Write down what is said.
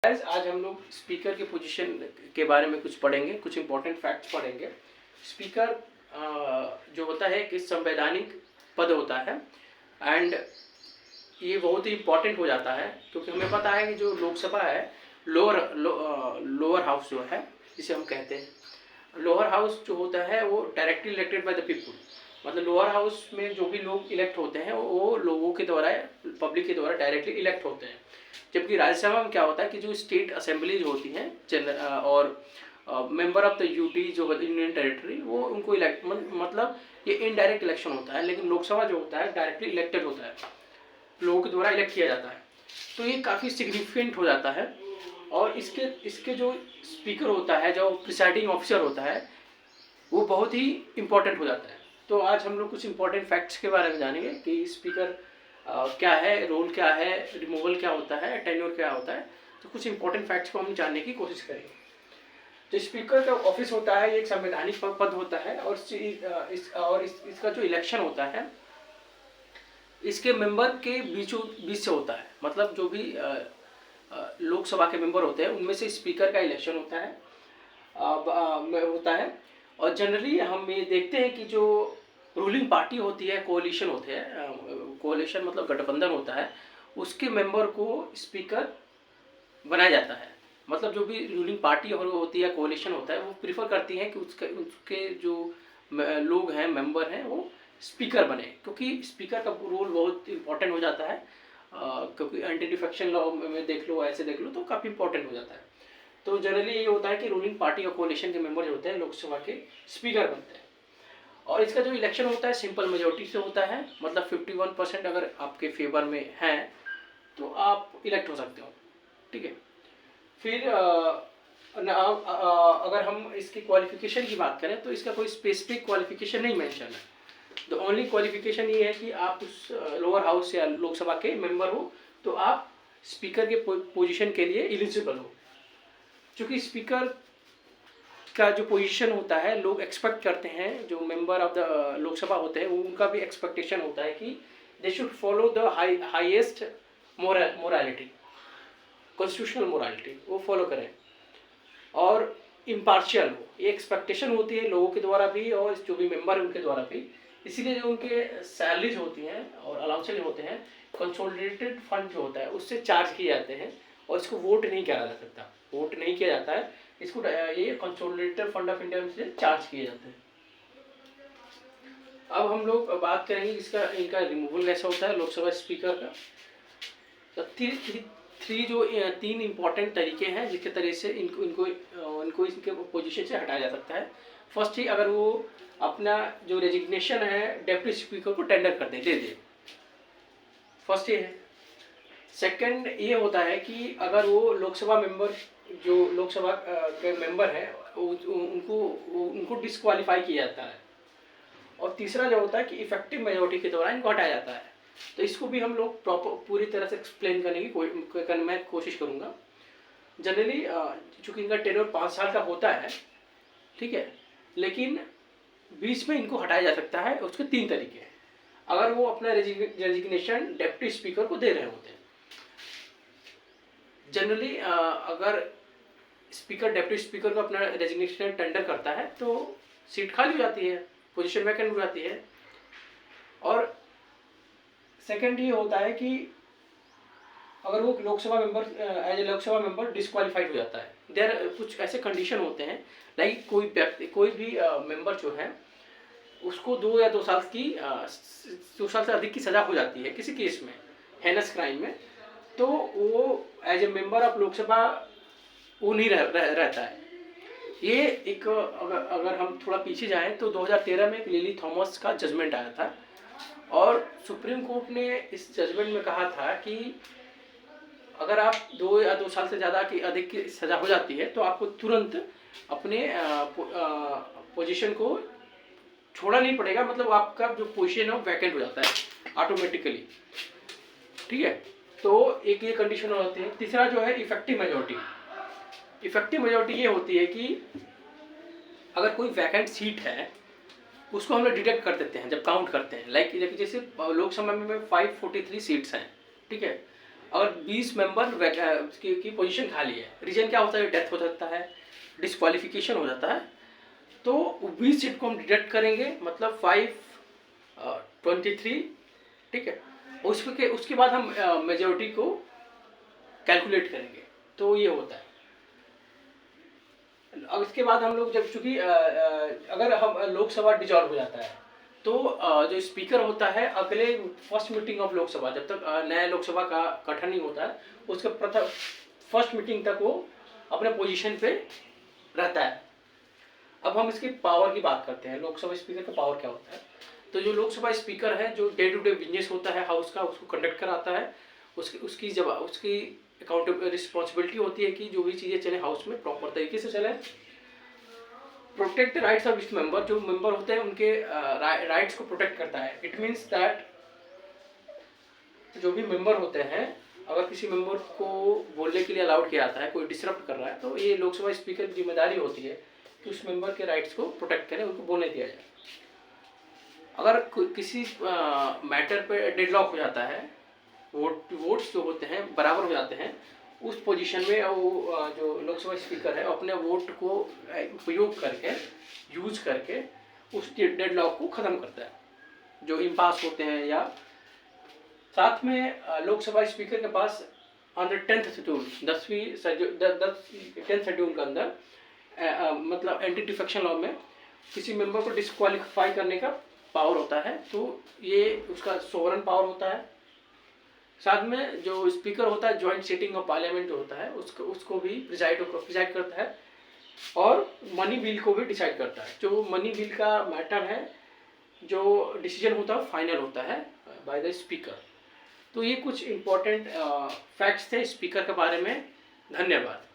आज हम लोग स्पीकर के पोजीशन के बारे में कुछ पढ़ेंगे, कुछ इंपॉर्टेंट फैक्ट्स पढ़ेंगे। स्पीकर जो होता है कि संवैधानिक पद होता है एंड ये बहुत ही इम्पॉर्टेंट हो जाता है क्योंकि हमें पता है कि जो लोकसभा है लोअर हाउस जो है जिसे हम कहते हैं, लोअर हाउस जो होता है वो directly elected by the people. मतलब लोअर हाउस में जो भी लोग इलेक्ट होते हैं वो लोगों के द्वारा, पब्लिक के द्वारा डायरेक्टली इलेक्ट होते हैं। जबकि राज्यसभा में क्या होता है कि जो स्टेट असेंबलीज होती हैं और मेंबर ऑफ द यूटी जो यूनियन टेरिटरी वो उनको इलेक्ट मतलब ये इनडायरेक्ट इलेक्शन होता है। लेकिन लोकसभा जो होता है डायरेक्टली इलेक्टेड होता है, लोगों के द्वारा इलेक्ट किया जाता है। तो ये काफ़ी सिग्निफिकेंट हो जाता है। और इसके जो स्पीकर होता है, जो प्रिसाइडिंग ऑफिसर होता है, वो बहुत ही इम्पोर्टेंट हो जाता है। तो आज हम लोग कुछ इंपॉर्टेंट फैक्ट्स के बारे में जानेंगे कि स्पीकर क्या है, रोल क्या है, रिमूवल क्या होता है, टेन्योर क्या होता है। तो कुछ इंपॉर्टेंट फैक्ट्स को हम जानने की कोशिश करेंगे। जो स्पीकर का ऑफिस होता है ये एक संवैधानिक पद होता है और इसका जो इलेक्शन होता है इसके मेंबर के बीच से होता है। मतलब जो भी लोकसभा के मेंबर होते हैं उनमें से स्पीकर का इलेक्शन होता है। और जनरली हम ये देखते हैं कि जो रूलिंग पार्टी होती है, कोalition होते हैं, कोalition मतलब गठबंधन होता है, उसके मेंबर को स्पीकर बनाया जाता है। मतलब जो भी रूलिंग पार्टी होती है, कोalition होता है, वो प्रीफर करती है कि उसके जो लोग हैं, मेंबर हैं, वो स्पीकर बने क्योंकि स्पीकर का रोल बहुत इंपॉर्टेंट हो जाता है। क्योंकि एंटी डिफेक्शन लॉ में देख लो, ऐसे देख लो, तो काफ़ी इंपॉर्टेंट हो जाता है। तो जनरली ये होता है कि रूलिंग पार्टी और कोalition के मेंबर जो होते हैं लोकसभा के स्पीकर बनते हैं। और इसका जो इलेक्शन होता है सिंपल मेजोरिटी से होता है। मतलब 51% अगर आपके फेवर में है तो आप इलेक्ट हो सकते हो। ठीक है। फिर अगर हम इसकी क्वालिफिकेशन की बात करें तो इसका कोई स्पेसिफिक क्वालिफिकेशन नहीं मेंशन है। द ओनली क्वालिफिकेशन ये है कि आप उस लोअर हाउस या लोकसभा के मेंबर हो तो आप स्पीकर के पोजीशन के लिए एलिजिबल हो। क्योंकि स्पीकर का जो पोजीशन होता है लोग एक्सपेक्ट करते हैं, जो मेंबर ऑफ द लोकसभा होते हैं उनका भी एक्सपेक्टेशन होता है कि they should follow the highest morality, constitutional morality वो फॉलो करें और इम्पार्शियल हो। ये एक्सपेक्टेशन होती है लोगों के द्वारा भी और जो भी मेंबर है उनके द्वारा भी। इसीलिए जो उनके सैलरीज होती हैं और अलाउंसेज होते हैं कंसोलिडेटेड फंड जो होता है उससे चार्ज किए जाते हैं और इसको वोट नहीं किया जा सकता, वोट नहीं किया जाता है। इसको ये कंसोलिडेटेड फंड ऑफ इंडिया से चार्ज किए जाते हैं। अब हम लोग बात करेंगे इसका इनका रिमूवल कैसा होता है लोकसभा स्पीकर का। तो तीन इंपॉर्टेंट तरीके हैं जिसके तरीके से इनको इनके पोजीशन से हटाया जा सकता है। फर्स्ट ही अगर वो अपना जो रेजिग्नेशन है डिप्टी स्पीकर को टेंडर कर दे दे। फर्स्ट ये है। सेकंड ये होता है कि अगर वो लोकसभा मेंबर जो लोकसभा के मेंबर हैं उनको डिस्क्वालीफाई किया जाता है। और तीसरा जो होता है कि इफेक्टिव मेजोरिटी के द्वारा इनको हटाया जाता है। तो इसको भी हम लोग पूरी तरह से एक्सप्लेन करने की मैं कोशिश करूँगा। जनरली चूँकि इनका टेन्योर 5 साल का होता है, ठीक है, लेकिन बीच में इनको हटाया जा सकता है। उसके 3 तरीके हैं अगर वो अपना रेजिग्नेशन डिप्टी स्पीकर को दे रहे होते हैं। जनरली अगर स्पीकर डिप्टी स्पीकर को अपना रेजिग्नेशन टेंडर करता है तो सीट खाली हो जाती है, पोजीशन वैकेंट हो जाती है। और सेकंड ये होता है कि अगर वो Lok Sabha member as a Lok Sabha member disqualified हो जाता है। देयर कुछ ऐसे कंडीशन होते हैं लाइक कोई भी मेंबर जो है उसको 2 या 2 साल की 2 साल से अधिक की सज़ा हो जाती है किसी केस में, हेनस क्राइम में, तो वो as a member of Lok Sabha वो नहीं रहता है। ये एक अगर हम थोड़ा पीछे जाएं तो 2013 में एक लिली थॉमस का जजमेंट आया था और सुप्रीम कोर्ट ने इस जजमेंट में कहा था कि अगर आप 2 या 2 साल से ज़्यादा की अधिक की सज़ा हो जाती है तो आपको तुरंत अपने पोजीशन को छोड़ना नहीं पड़ेगा। मतलब आपका जो पोजीशन है वो वैकेंट हो जाता है ऑटोमेटिकली। ठीक है। तो एक ये कंडीशन होती है। तीसरा जो है इफेक्टिव मेजोरिटी। इफेक्टिव मेजोरिटी ये होती है कि अगर कोई वैकेंट सीट है उसको हम लोग डिडक्ट कर देते हैं जब काउंट करते हैं। लाइक जैसे लोकसभा में 543 सीट्स हैं, ठीक है, अगर 20 मेंबर की पोजीशन खाली है, रीजन क्या होता है, डेथ हो सकता है, डिस्क्वालिफिकेशन हो जाता है, तो 20 सीट को हम डिडक्ट करेंगे, मतलब 5 23, ठीक है। उसके बाद हम मेजोरिटी को कैलकुलेट करेंगे, तो ये होता है। अब इसके बाद हम लोग जब चूंकि अगर हम लोकसभा डिजॉल्व हो जाता है तो जो स्पीकर होता है अगले फर्स्ट मीटिंग ऑफ लोकसभा, जब तक नया लोकसभा का गठन नहीं होता है, उसके प्रथम फर्स्ट मीटिंग तक वो अपने पोजीशन पे रहता है। अब हम इसकी पावर की बात करते हैं, लोकसभा स्पीकर का पावर क्या होता है। तो जो लोकसभा स्पीकर है, जो डे टू डे बिजनेस होता है हाउस का, उसको कंडक्ट कराता है। उसकी अकाउंटेबल रिस्पॉन्सिबिलिटी होती है कि जो भी चीज़ें चले हाउस में प्रॉपर तरीके से चले। प्रोटेक्ट द राइट्स ऑफ इस मेंबर, जो मेंबर होते हैं उनके राइट्स को प्रोटेक्ट करता है। इट मीन्स दैट जो भी मेंबर होते हैं, अगर किसी मेंबर को बोलने के लिए अलाउड किया जाता है, कोई डिसरप्ट कर रहा है, तो ये लोकसभा स्पीकर की जिम्मेदारी होती है कि उस मेंबर के राइट्स को प्रोटेक्ट करें, उनको बोलने दिया जाए। अगर किसी मैटर पे डेडलॉक हो जाता है, वोट्स जो होते हैं बराबर हो जाते हैं, उस पोजीशन में वो जो लोकसभा स्पीकर है अपने वोट को उपयोग करके, यूज करके उस डेडलॉक को ख़त्म करता है, जो इम्पास होते हैं। या साथ में लोकसभा स्पीकर के पास under 10th schedule, 10th schedule के अंदर मतलब एंटी डिफेक्शन लॉ में किसी मेंबर को डिस्क्वालीफाई करने का पावर होता है, तो ये उसका सोवरन पावर होता है। साथ में जो स्पीकर होता है, जॉइंट सिटिंग ऑफ पार्लियामेंट जो होता है, उसको भी प्रिजाइड करता है, और मनी बिल को भी डिसाइड करता है। जो मनी बिल का मैटर है, जो डिसीजन होता है फाइनल होता है बाय द स्पीकर। तो ये कुछ इम्पोर्टेंट फैक्ट्स थे स्पीकर के बारे में। धन्यवाद।